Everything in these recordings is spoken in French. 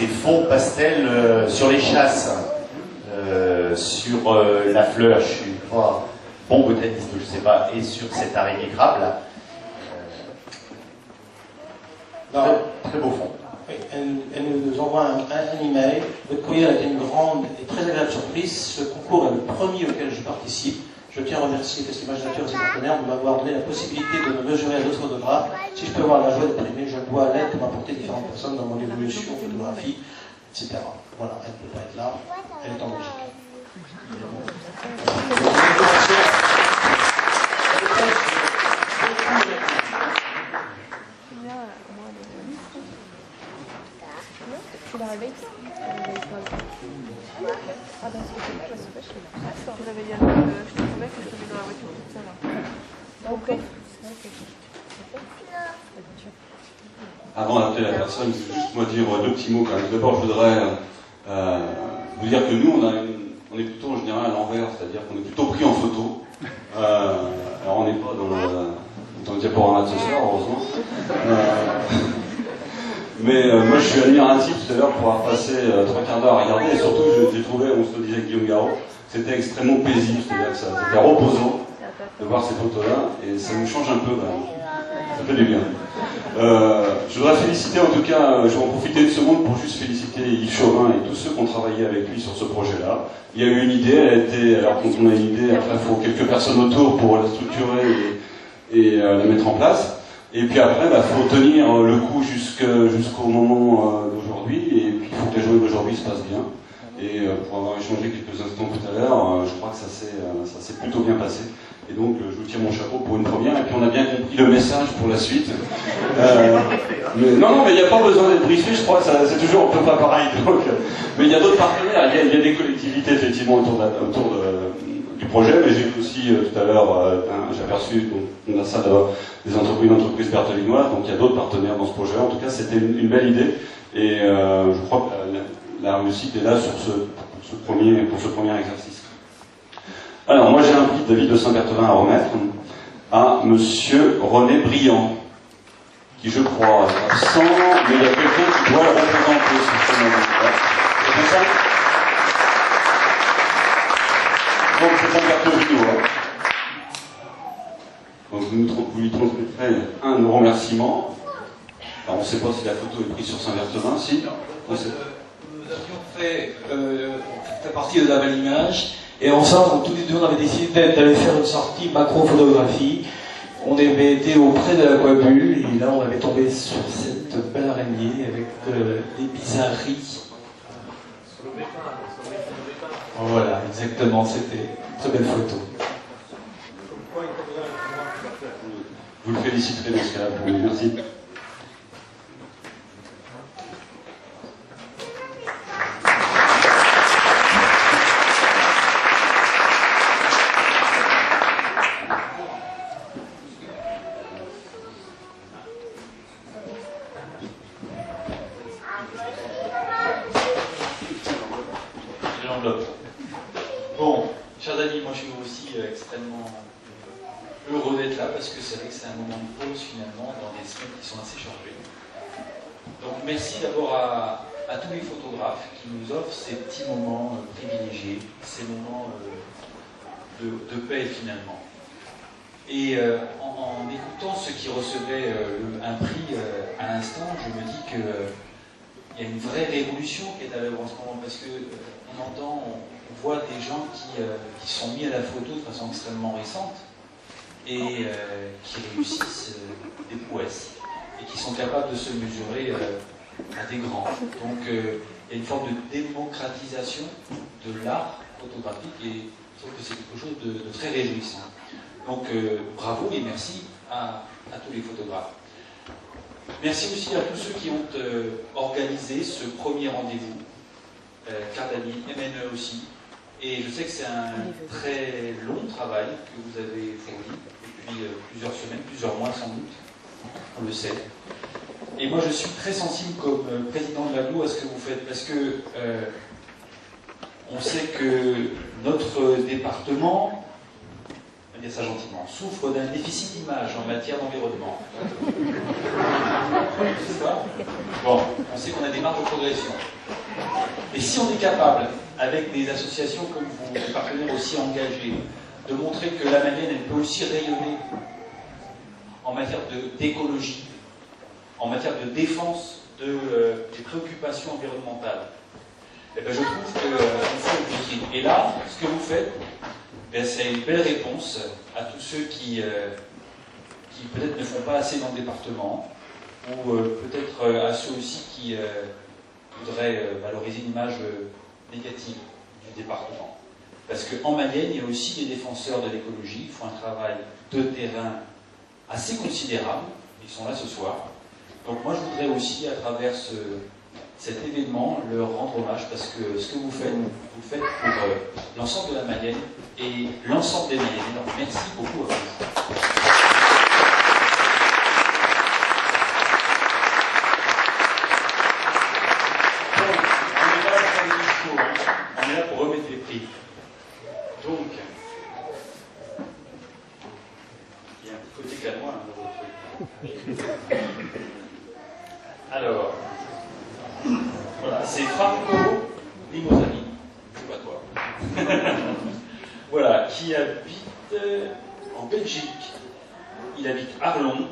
ces fonds pastels sur les chasses, sur la fleur, je suis pas bon botaniste, je sais pas, et sur cette araignée crabe là. Très beau fond. Elle nous envoie un email. Votre courrier a été une grande et très agréable surprise. Ce concours est le premier auquel je participe. Je tiens à remercier Festival Nature et ses partenaires de m'avoir donné la possibilité de me mesurer à d'autres photographes. Si je peux avoir la joie d'être aimé, je dois l'aide pour m'apporter différentes personnes dans mon évolution, photographie, etc. Voilà, elle ne peut pas être là, elle est en Belgique. C'est la réveille. Ah ben c'est quelque chose, je suis là. Je l'avais dit à je te promets que je te mets dans la voiture toute seule. Ok. Avant d'appeler la personne, je vais juste moi dire deux petits mots quand même. D'abord, je voudrais vous dire que nous, on est plutôt en général à l'envers, c'est-à-dire qu'on est plutôt pris en photo. Alors on n'est pas dans le diaporama de ce soir, heureusement. Mais moi je suis admiratif tout à l'heure pour avoir passé 3 quarts d'heure à regarder, et surtout j'ai trouvé, on se le disait avec Guillaume Garot, c'était extrêmement paisible, c'est-à-dire que c'était reposant de voir ces photos-là, et ça nous change un peu, ça fait du bien. Je voudrais féliciter en tout cas, je vais en profiter une seconde pour juste féliciter Yves Chauvin et tous ceux qui ont travaillé avec lui sur ce projet-là. Il y a eu une idée, elle a été, alors quand on a une idée, après il faut quelques personnes autour pour la structurer et la mettre en place. Et puis après, il faut tenir le coup jusqu'au moment d'aujourd'hui, et puis il faut que la journée d'aujourd'hui se passe bien. Et pour avoir échangé quelques instants tout à l'heure, je crois que ça s'est plutôt bien passé. Et donc, je vous tire mon chapeau pour une première, et puis on a bien compris le message pour la suite. Non, mais il n'y a pas besoin d'être briefé, je crois, c'est toujours un peu pas pareil. Donc, mais il y a d'autres partenaires, il y a des collectivités effectivement autour du projet, mais j'ai vu aussi tout à l'heure, j'ai aperçu, donc, on a ça des entreprises berthelinoises, donc il y a d'autres partenaires dans ce projet. En tout cas, c'était une belle idée, et je crois que la réussite est là pour ce premier exercice. Alors, moi j'ai un prix de David de Saint-Berthevin à remettre à Monsieur René Briand, qui je crois est absent, mais il y a quelqu'un qui doit le représenter sur ce moment-là. C'est comme ça? Donc c'est un carton vidéo. Donc vous lui transmettrez un de nos remerciements. Alors on ne sait pas si la photo est prise sur Saint-Berthevin, si. Nous avions fait partie de la belle image, et ensemble, tous les deux, on avait décidé d'aller faire une sortie macro-photographie. On avait été auprès de l'Aquabule, et là on avait tombé sur cette belle araignée avec des bizarreries. Voilà, exactement, c'était une très belle photo. Vous le féliciterez dans ce cas-là pour lui, merci. Bon, chers amis, moi je suis aussi extrêmement heureux d'être là parce que c'est vrai que c'est un moment de pause finalement dans des semaines qui sont assez chargées. Donc merci d'abord à tous les photographes qui nous offrent ces petits moments privilégiés, ces moments de paix finalement. Et en écoutant ceux qui recevaient un prix à l'instant, je me dis qu'il y a une vraie révolution qui est à l'œuvre en ce moment parce que on voit des gens qui sont mis à la photo de façon extrêmement récente et qui réussissent des prouesses et qui sont capables de se mesurer à des grands. Donc il y a une forme de démocratisation de l'art photographique et je trouve que c'est quelque chose de très réjouissant. Donc bravo et merci à tous les photographes. Merci aussi à tous ceux qui ont organisé ce premier rendez-vous, Cardani, MNE aussi. Et je sais que c'est un très long travail que vous avez fourni depuis plusieurs semaines, plusieurs mois sans doute, on le sait. Et moi je suis très sensible comme président de l'AGLO à ce que vous faites, parce que on sait que notre département faut dire ça gentiment, souffre d'un déficit d'image en matière d'environnement. C'est ça ? Bon, on sait qu'on a des marges de progression. Et si on est capable, avec des associations comme vous, des partenaires aussi engagés, de montrer que la Mayenne, elle peut aussi rayonner en matière d'écologie, en matière de défense des préoccupations environnementales, eh ben, je trouve qu'on fait utile. Et là, ce que vous faites, ben, c'est une belle réponse à tous ceux qui peut-être ne font pas assez dans le département, ou peut-être à ceux aussi qui voudraient valoriser une image négative du département. Parce qu'en Mayenne, il y a aussi des défenseurs de l'écologie qui font un travail de terrain assez considérable. Ils sont là ce soir. Donc moi, je voudrais aussi, à travers cet événement, leur rendre hommage, parce que ce que vous le faites pour l'ensemble de la Mayenne et l'ensemble des Mayennais. Donc merci beaucoup à vous. On est là pour remettre les prix. Donc, il y a un petit côté calmois dans votre truc. Alors, voilà, c'est Franco Limosani, c'est pas toi. Voilà, qui habite en Belgique. Il habite Arlon.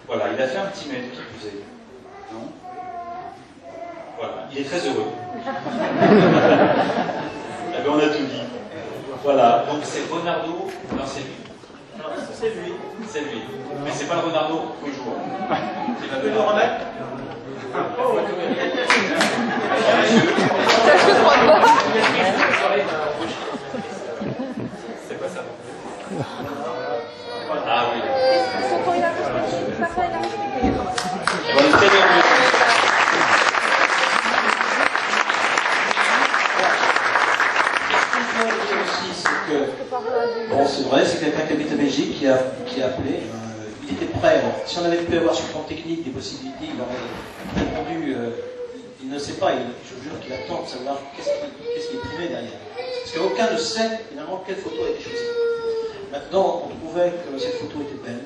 Voilà, il a fait un petit mail qui vous est. Non ? Voilà, il est très heureux. Eh bien, on a tout dit. Voilà, donc c'est Renardo. Non, c'est lui. Non, c'est lui. C'est lui. Mais c'est pas le Renardo tous les jours. Tu veux le remettre? Oh, ouais. C'est pas ça. Ah oui. Quand il a reçu, papa, il a reçu. On est très nerveux. Bon, c'est vrai, c'est quelqu'un qui habite en Belgique qui a appelé. Il était prêt. Alors, si on avait pu avoir sur le plan technique des possibilités, il aurait répondu. Il ne sait pas. Je vous jure qu'il attend de savoir qu'est-ce qui est primé derrière. Parce qu'aucun ne sait finalement quelle photo a été choisie. Maintenant, on trouvait que cette photo était belle.